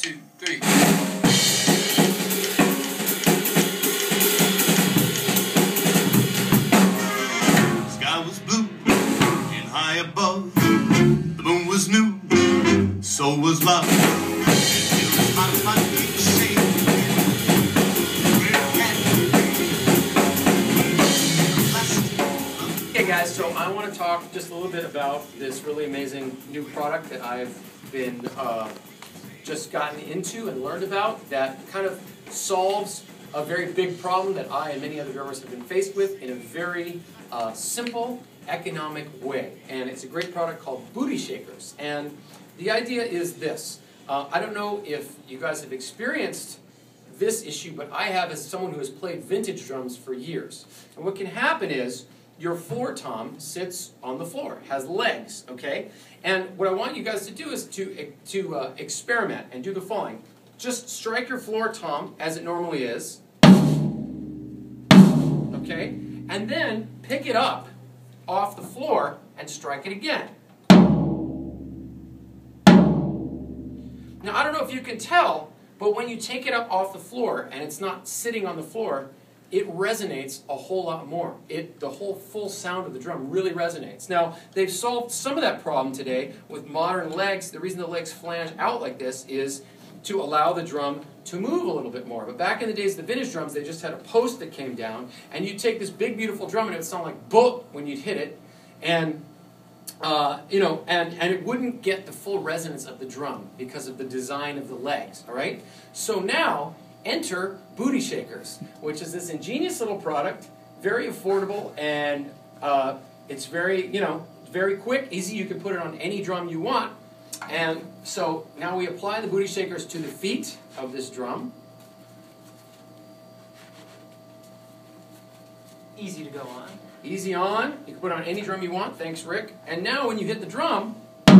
2, 3. Sky was blue and high above. The moon was new, so was love. Hey guys, so I want to talk just a little bit about this really amazing new product that I've been just gotten into and learned about that kind of solves a very big problem that I and many other drummers have been faced with in a very simple, economic way. And it's a great product called booty shakers. And the idea is this. I don't know if you guys have experienced this issue, but I have as someone who has played vintage drums for years. And what can happen is your floor tom sits on the floor, has legs, okay? And what I want you guys to do is to experiment and do the following. Just strike your floor tom as it normally is, okay? And then pick it up off the floor and strike it again. Now, I don't know if you can tell, but when you take it up off the floor and it's not sitting on the floor, it resonates a whole lot more. The whole full sound of the drum really resonates. Now, they've solved some of that problem today with modern legs. The reason the legs flange out like this is to allow the drum to move a little bit more. But back in the days of the vintage drums, they just had a post that came down, and you'd take this big, beautiful drum, and it would sound like boop when you'd hit it, and and it wouldn't get the full resonance of the drum because of the design of the legs, all right? So now, enter booty shakers, which is this ingenious little product, very affordable, and it's very, very quick, easy. You can put it on any drum you want. And so now we apply the booty shakers to the feet of this drum. Easy to go on. Easy on. You can put it on any drum you want. Thanks, Rick. And now when you hit the drum, the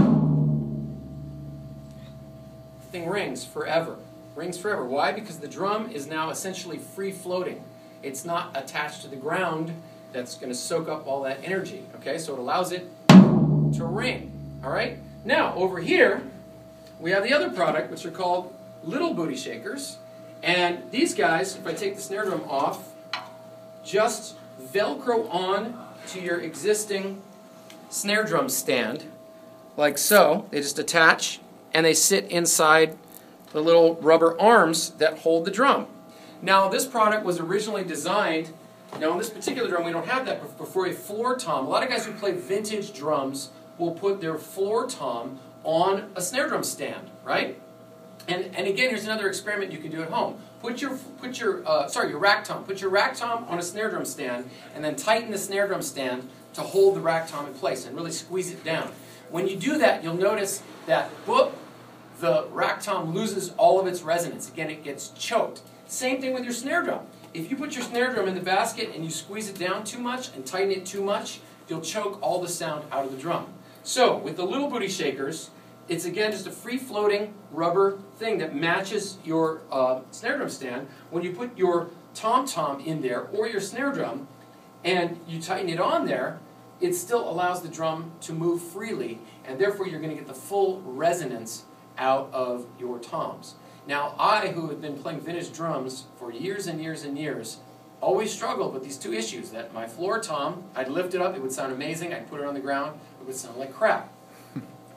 thing rings forever. Rings forever. Why? Because the drum is now essentially free-floating. It's not attached to the ground that's going to soak up all that energy. Okay, so it allows it to ring. All right? Now, over here, we have the other product, which are called little booty shakers. And these guys, if I take the snare drum off, just Velcro on to your existing snare drum stand, like so. They just attach, and they sit inside the little rubber arms that hold the drum. Now, this product was originally designed, now on this particular drum we don't have that, but for a floor tom. A lot of guys who play vintage drums will put their floor tom on a snare drum stand, right? And again, here's another experiment you can do at home. Put your rack tom. Put your rack tom on a snare drum stand, and then tighten the snare drum stand to hold the rack tom in place and really squeeze it down. When you do that, you'll notice that, whoop, the rack tom loses all of its resonance. Again, it gets choked. Same thing with your snare drum. If you put your snare drum in the basket and you squeeze it down too much and tighten it too much, you'll choke all the sound out of the drum. So, with the little booty shakers, it's again just a free-floating rubber thing that matches your snare drum stand. When you put your tom-tom in there or your snare drum and you tighten it on there, it still allows the drum to move freely, and therefore you're going to get the full resonance out of your toms. Now, I, who have been playing vintage drums for years and years and years, always struggled with these two issues, that my floor tom, I'd lift it up, it would sound amazing, I'd put it on the ground, it would sound like crap.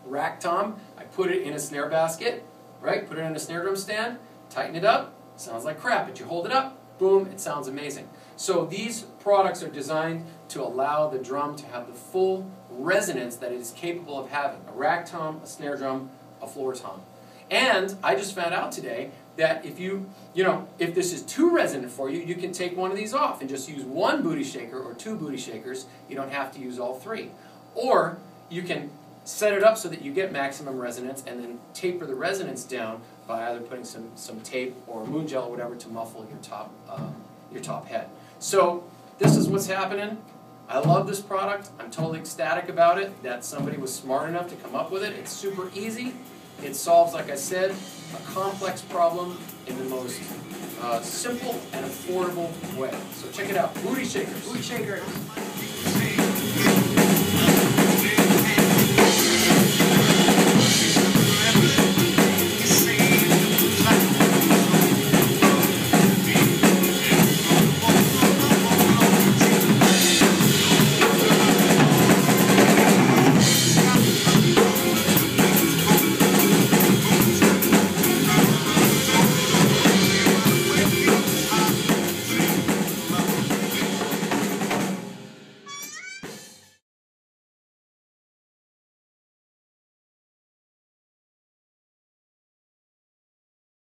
Rack tom, I put it in a snare basket, right, put it in a snare drum stand, tighten it up, sounds like crap, but you hold it up, boom, it sounds amazing. So these products are designed to allow the drum to have the full resonance that it is capable of having. A rack tom, a snare drum, a floor tom. And I just found out today that if if this is too resonant for you, you can take one of these off and just use one booty shaker or two booty shakers. You don't have to use all three. Or you can set it up so that you get maximum resonance and then taper the resonance down by either putting some tape or moon gel or whatever to muffle your top head. So this is what's happening. I love this product. I'm totally ecstatic about it that somebody was smart enough to come up with it. It's super easy. It solves, like I said, a complex problem in the most simple and affordable way. So check it out. Booty shakers. Booty shakers.